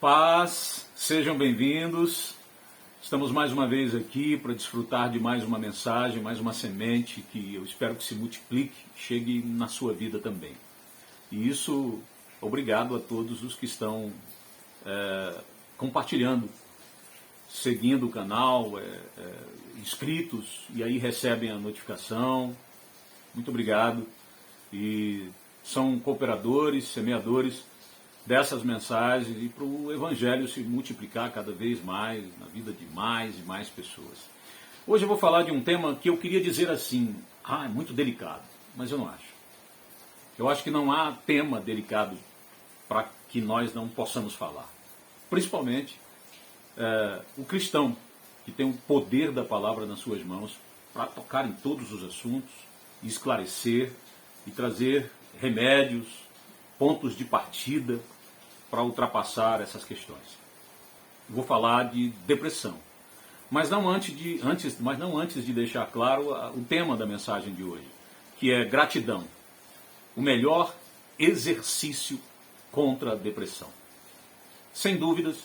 Paz, sejam bem-vindos. Estamos mais uma vez aqui para desfrutar de mais uma mensagem, mais uma semente que eu espero que se multiplique, chegue na sua vida também. E isso, obrigado a todos os que estão compartilhando, seguindo o canal, inscritos, e aí recebem a notificação. Muito obrigado. E são cooperadores, semeadores dessas mensagens e para o Evangelho se multiplicar cada vez mais na vida de mais e mais pessoas. Hoje eu vou falar de um tema que eu queria dizer assim, é muito delicado, mas eu não acho. Eu acho que não há tema delicado para que nós não possamos falar. Principalmente o cristão, que tem o poder da palavra nas suas mãos para tocar em todos os assuntos, esclarecer e trazer remédios, pontos de partida para ultrapassar essas questões. Vou falar de depressão, mas não antes de deixar claro o tema da mensagem de hoje, que é gratidão, o melhor exercício contra a depressão. Sem dúvidas,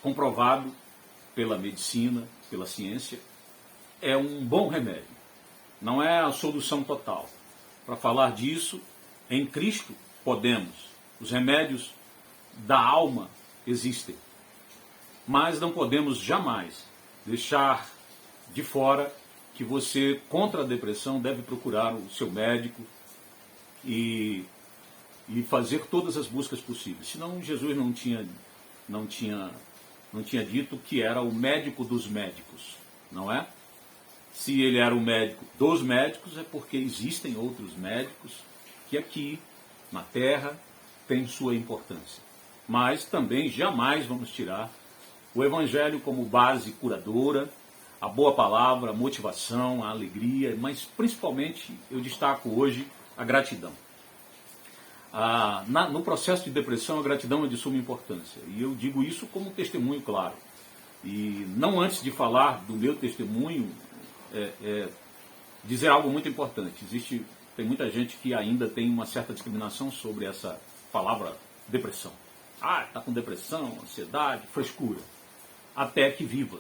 comprovado pela medicina, pela ciência, é um bom remédio. Não é a solução total. Para falar disso, em Cristo podemos. Os remédios da alma existem. Mas não podemos jamais deixar de fora que você, contra a depressão, deve procurar o seu médico e fazer todas as buscas possíveis. Senão Jesus não tinha dito que era o médico dos médicos, não é? Se ele era o médico dos médicos, é porque existem outros médicos que aqui na Terra têm sua importância. Mas também jamais vamos tirar o Evangelho como base curadora, a boa palavra, a motivação, a alegria, mas principalmente eu destaco hoje a gratidão. No processo de depressão, a gratidão é de suma importância. E eu digo isso como um testemunho claro. E não antes de falar do meu testemunho, dizer algo muito importante. Tem muita gente que ainda tem uma certa discriminação sobre essa palavra depressão. Está com depressão, ansiedade, frescura. Até que viva.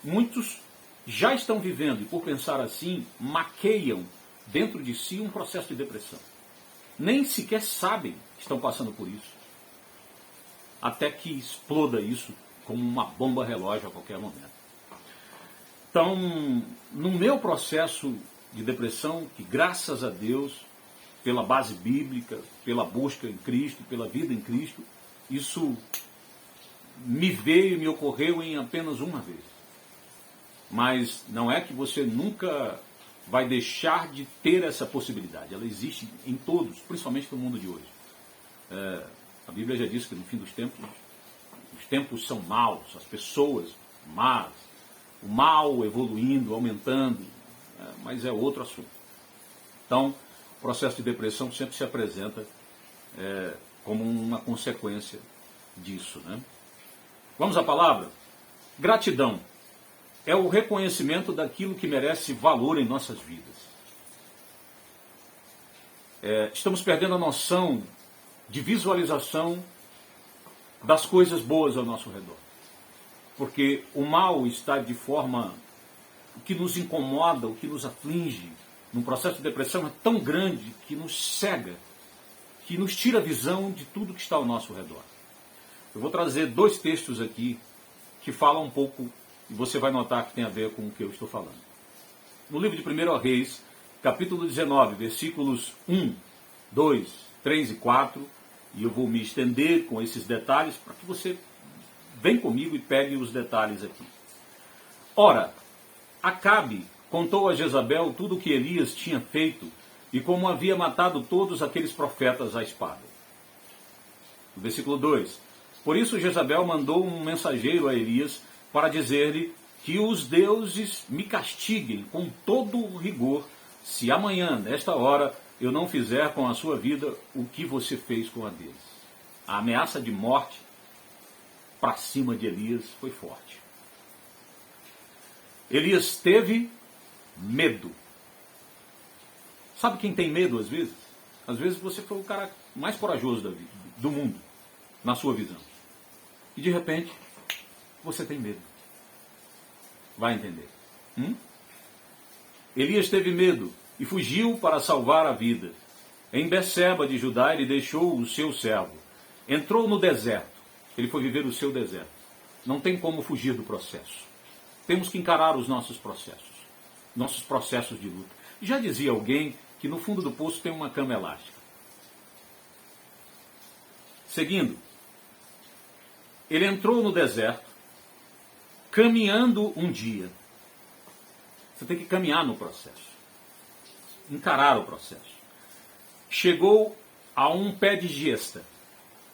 Muitos já estão vivendo e por pensar assim, maqueiam dentro de si um processo de depressão. Nem sequer sabem que estão passando por isso. Até que exploda isso como uma bomba relógio a qualquer momento. Então, no meu processo de depressão, que graças a Deus, pela base bíblica, pela busca em Cristo, pela vida em Cristo, isso me ocorreu em apenas uma vez. Mas não é que você nunca vai deixar de ter essa possibilidade. Ela existe em todos, principalmente no mundo de hoje. A Bíblia já diz que no fim dos tempos, os tempos são maus, as pessoas más, o mal evoluindo, aumentando, mas é outro assunto. Então, o processo de depressão sempre se apresenta como uma consequência disso, né? Vamos à palavra? Gratidão é o reconhecimento daquilo que merece valor em nossas vidas. Estamos perdendo a noção de visualização das coisas boas ao nosso redor. Porque o mal está de forma... O que nos incomoda, o que nos aflige num processo de depressão é tão grande que nos cega, que nos tira a visão de tudo que está ao nosso redor. Eu vou trazer 2 textos aqui que falam um pouco, e você vai notar que tem a ver com o que eu estou falando. No livro de 1 Reis, capítulo 19, versículos 1, 2, 3 e 4, e eu vou me estender com esses detalhes para que você venha comigo e pegue os detalhes aqui. Ora, Acabe contou a Jezabel tudo o que Elias tinha feito e como havia matado todos aqueles profetas à espada. No versículo 2. Por isso Jezabel mandou um mensageiro a Elias para dizer-lhe que os deuses me castiguem com todo o rigor se amanhã, nesta hora, eu não fizer com a sua vida o que você fez com a deles. A ameaça de morte para cima de Elias foi forte. Elias teve medo. Sabe quem tem medo às vezes? Às vezes você foi o cara mais corajoso do mundo, na sua visão. e de repente você tem medo. Vai entender. Elias teve medo e fugiu para salvar a vida. Em Beceba de Judá ele deixou o seu servo. Entrou no deserto. Ele foi viver o seu deserto. Não tem como fugir do processo. Temos que encarar os nossos processos de luta. Já dizia alguém que no fundo do poço tem uma cama elástica. Seguindo, ele entrou no deserto, caminhando um dia. Você tem que caminhar no processo, encarar o processo. Chegou a um pé de gesta.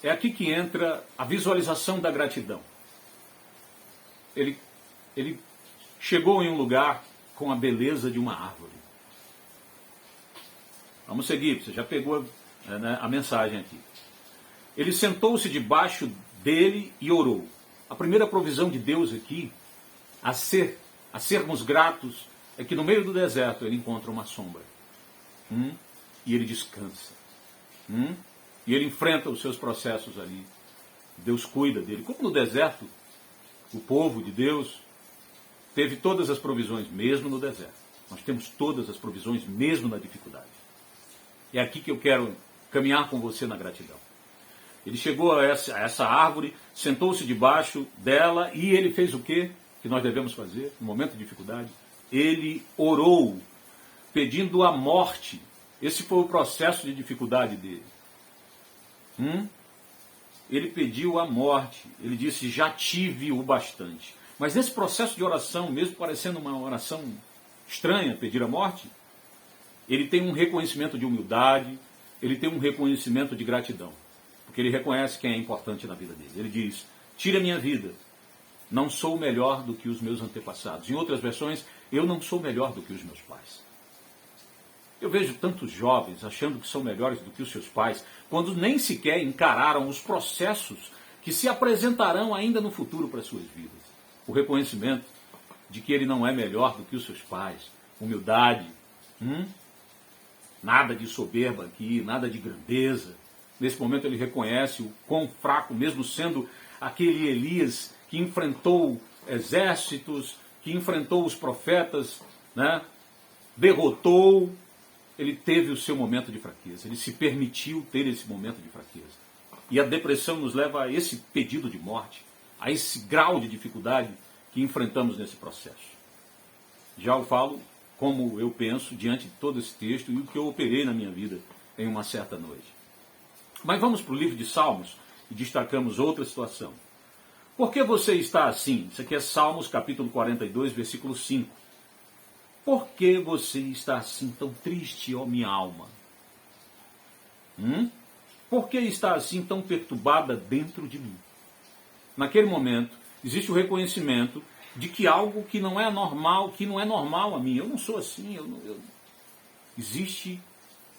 É aqui que entra a visualização da gratidão. Ele chegou em um lugar com a beleza de uma árvore. Vamos seguir, você já pegou a mensagem aqui. Ele sentou-se debaixo dele e orou. A primeira provisão de Deus aqui, a sermos gratos, é que no meio do deserto ele encontra uma sombra. E ele descansa. E ele enfrenta os seus processos ali. Deus cuida dele. Como no deserto, o povo de Deus teve todas as provisões, mesmo no deserto. Nós temos todas as provisões, mesmo na dificuldade. É aqui que eu quero caminhar com você na gratidão. Ele chegou a essa árvore, sentou-se debaixo dela e ele fez o quê? Que nós devemos fazer no momento de dificuldade? Ele orou, pedindo a morte. Esse foi o processo de dificuldade dele. Ele pediu a morte. Ele disse, já tive o bastante. Mas nesse processo de oração, mesmo parecendo uma oração estranha, pedir a morte, ele tem um reconhecimento de humildade, ele tem um reconhecimento de gratidão. Porque ele reconhece quem é importante na vida dele. Ele diz, tira a minha vida. Não sou melhor do que os meus antepassados. Em outras versões, eu não sou melhor do que os meus pais. Eu vejo tantos jovens achando que são melhores do que os seus pais, quando nem sequer encararam os processos que se apresentarão ainda no futuro para as suas vidas. O reconhecimento de que ele não é melhor do que os seus pais. Humildade. Nada de soberba aqui, nada de grandeza. Nesse momento ele reconhece o quão fraco, mesmo sendo aquele Elias que enfrentou exércitos, que enfrentou os profetas, derrotou. Ele teve o seu momento de fraqueza, ele se permitiu ter esse momento de fraqueza. E a depressão nos leva a esse pedido de morte, a esse grau de dificuldade que enfrentamos nesse processo. Já o falo como eu penso diante de todo esse texto e o que eu operei na minha vida em uma certa noite. Mas vamos para o livro de Salmos e destacamos outra situação. Por que você está assim? Isso aqui é Salmos capítulo 42, versículo 5. Por que você está assim tão triste, ó minha alma? Por que está assim tão perturbada dentro de mim? Naquele momento, existe o reconhecimento de que algo que não é normal, a mim. Eu não sou assim. Existe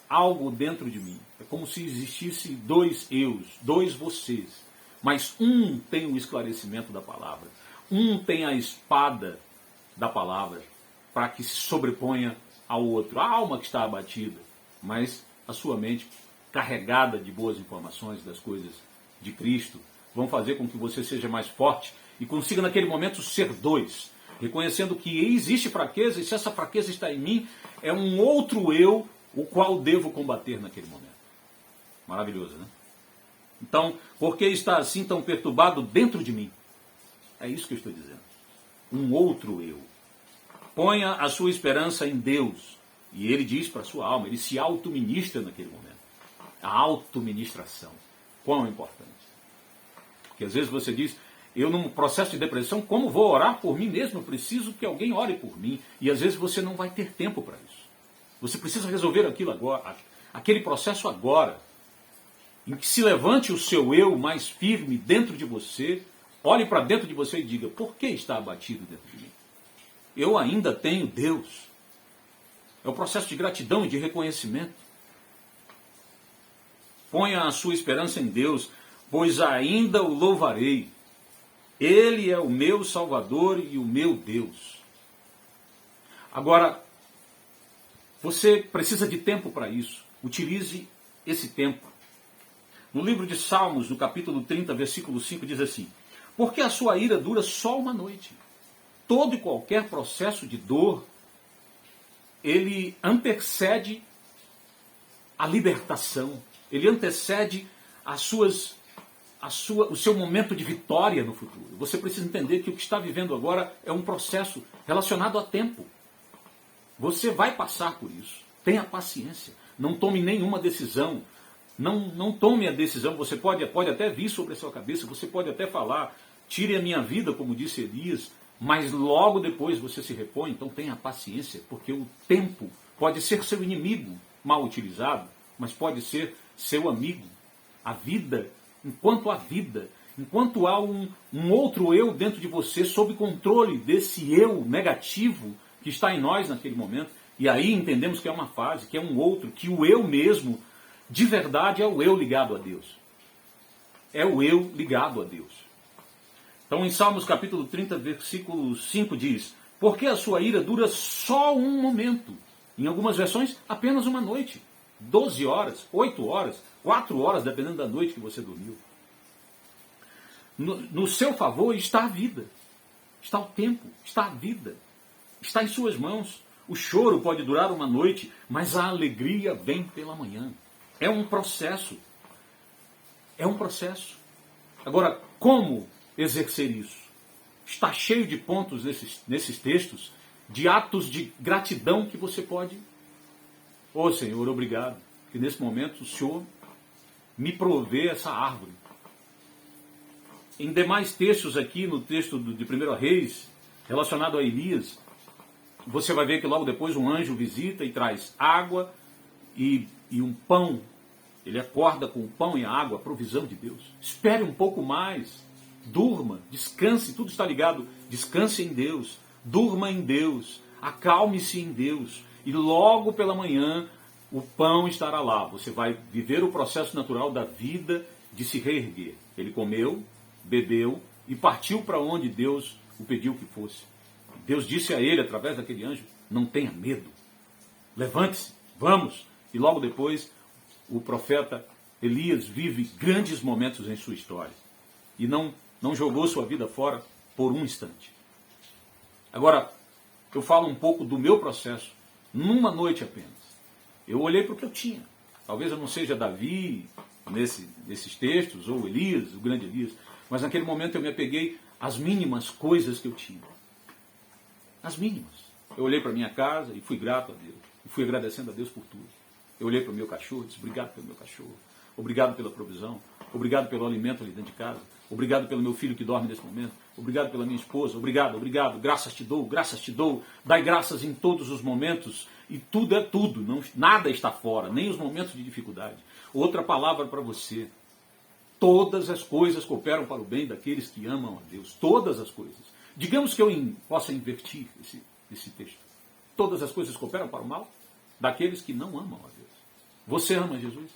algo dentro de mim. É como se existisse dois eus, dois vocês. Mas um tem o esclarecimento da palavra. Um tem a espada da palavra para que se sobreponha ao outro. A alma que está abatida, mas a sua mente carregada de boas informações das coisas de Cristo vão fazer com que você seja mais forte e consiga naquele momento ser dois, reconhecendo que existe fraqueza e se essa fraqueza está em mim, é um outro eu o qual devo combater naquele momento. Maravilhoso, né? Então, por que está assim tão perturbado dentro de mim? É isso que eu estou dizendo. Um outro eu. Ponha a sua esperança em Deus. E ele diz para a sua alma, ele se autoministra naquele momento. A autoministração. Quão importante. Porque às vezes você diz, eu num processo de depressão, como vou orar por mim mesmo? Eu preciso que alguém ore por mim. E às vezes você não vai ter tempo para isso. Você precisa resolver aquilo agora, aquele processo agora. Em que se levante o seu eu mais firme dentro de você, olhe para dentro de você e diga, por que está abatido dentro de mim? Eu ainda tenho Deus. É o processo de gratidão e de reconhecimento. Ponha a sua esperança em Deus, pois ainda o louvarei. Ele é o meu Salvador e o meu Deus. Agora, você precisa de tempo para isso. Utilize esse tempo. No livro de Salmos, no capítulo 30, versículo 5, diz assim, porque a sua ira dura só uma noite. Todo e qualquer processo de dor, ele antecede a libertação, ele antecede o seu momento de vitória no futuro. Você precisa entender que o que está vivendo agora é um processo relacionado a tempo. Você vai passar por isso. Tenha paciência. Não tome nenhuma decisão. Não tome a decisão. Você pode até vir sobre a sua cabeça, você pode até falar, tire a minha vida, como disse Elias, mas logo depois você se repõe. Então tenha paciência, porque o tempo pode ser seu inimigo mal utilizado, mas pode ser seu amigo. A vida, enquanto há um outro eu dentro de você, sob controle desse eu negativo que está em nós naquele momento, e aí entendemos que é uma fase, que é um outro, que o eu mesmo, de verdade, é o eu ligado a Deus. É o eu ligado a Deus. Então em Salmos capítulo 30, versículo 5 diz, porque a sua ira dura só um momento. Em algumas versões, apenas uma noite. 12 horas, 8 horas, 4 horas, dependendo da noite que você dormiu. No seu favor está a vida, está o tempo, está a vida, está em suas mãos. O choro pode durar uma noite, mas a alegria vem pela manhã. É um processo. É um processo. Agora, como exercer isso? Está cheio de pontos nesses textos, de atos de gratidão que você pode... Ô Senhor, obrigado, que nesse momento o Senhor me provê essa árvore. Em demais textos aqui, no texto de 1 Reis, relacionado a Elias, você vai ver que logo depois um anjo visita e traz água e um pão. Ele acorda com o pão e a água, a provisão de Deus. Espere um pouco mais, durma, descanse, tudo está ligado. Descanse em Deus, durma em Deus, acalme-se em Deus. E logo pela manhã o pão estará lá. Você vai viver o processo natural da vida de se reerguer. Ele comeu, bebeu e partiu para onde Deus o pediu que fosse. Deus disse a ele, através daquele anjo, não tenha medo. Levante-se, vamos. E logo depois, o profeta Elias vive grandes momentos em sua história. E não jogou sua vida fora por um instante. Agora, eu falo um pouco do meu processo, numa noite apenas. Eu olhei para o que eu tinha. Talvez eu não seja Davi nesses textos, ou Elias, o grande Elias, mas naquele momento eu me apeguei às mínimas coisas que eu tinha. As mínimas. Eu olhei para minha casa e fui grato a Deus. E fui agradecendo a Deus por tudo. Eu olhei para o meu cachorro e disse, obrigado pelo meu cachorro. Obrigado pela provisão. Obrigado pelo alimento ali dentro de casa. Obrigado pelo meu filho que dorme nesse momento. Obrigado pela minha esposa. Obrigado, obrigado. Graças te dou, graças te dou. Dai graças em todos os momentos. E tudo é tudo. Não, nada está fora, nem os momentos de dificuldade. Outra palavra para você. Todas as coisas cooperam para o bem daqueles que amam a Deus. Todas as coisas. Digamos que eu possa invertir esse texto. Todas as coisas cooperam para o mal daqueles que não amam a Deus. Você ama Jesus?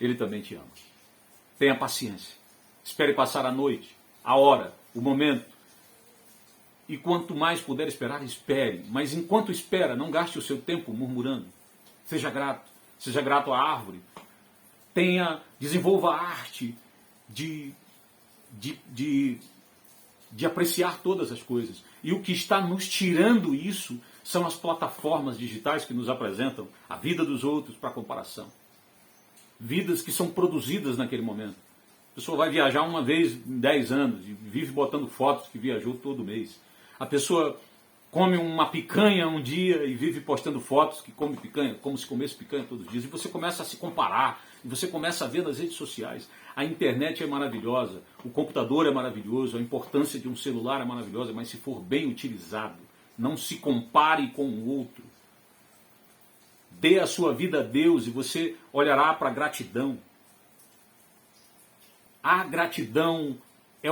Ele também te ama. Tenha paciência. Espere passar a noite, a hora, o momento. E quanto mais puder esperar, espere. Mas enquanto espera, não gaste o seu tempo murmurando. Seja grato. Seja grato à árvore. Desenvolva a arte de apreciar todas as coisas. E o que está nos tirando isso são as plataformas digitais que nos apresentam a vida dos outros para comparação. Vidas que são produzidas naquele momento. A pessoa vai viajar uma vez em 10 anos e vive botando fotos que viajou todo mês. A pessoa come uma picanha um dia e vive postando fotos que come picanha, como se comesse picanha todos os dias. E você começa a se comparar, e você começa a ver nas redes sociais. A internet é maravilhosa, o computador é maravilhoso, a importância de um celular é maravilhosa, mas se for bem utilizado, não se compare com o outro. Dê a sua vida a Deus e você olhará para a gratidão. A gratidão é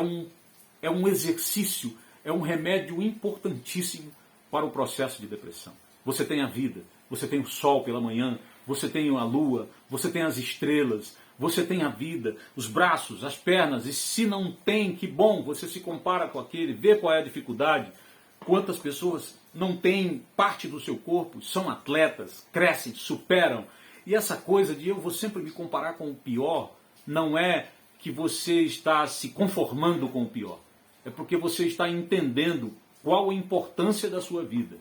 um exercício, é um remédio importantíssimo para o processo de depressão. Você tem a vida, você tem o sol pela manhã, você tem a lua, você tem as estrelas, você tem a vida, os braços, as pernas, e se não tem, que bom, você se compara com aquele, vê qual é a dificuldade. Quantas pessoas não têm parte do seu corpo, são atletas, crescem, superam. E essa coisa de eu vou sempre me comparar com o pior, não é que você está se conformando com o pior. É porque você está entendendo qual a importância da sua vida,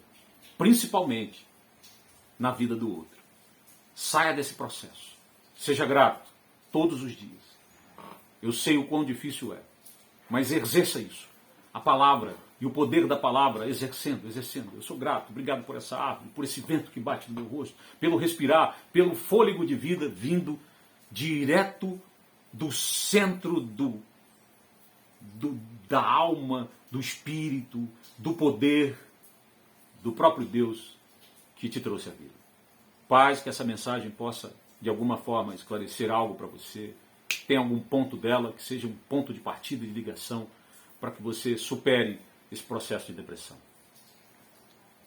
principalmente na vida do outro. Saia desse processo. Seja grato todos os dias. Eu sei o quão difícil é, mas exerça isso. A palavra e o poder da palavra, exercendo. Eu sou grato, obrigado por essa árvore, por esse vento que bate no meu rosto, pelo respirar, pelo fôlego de vida vindo direto do centro da alma, do espírito, do poder, do próprio Deus que te trouxe a vida. Paz, que essa mensagem possa, de alguma forma, esclarecer algo para você. Tem algum ponto dela que seja um ponto de partida, de ligação, para que você supere esse processo de depressão.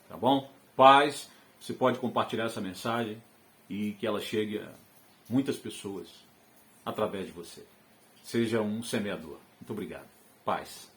Tá bom? Paz, você pode compartilhar essa mensagem e que ela chegue a muitas pessoas através de você. Seja um semeador. Muito obrigado. Paz.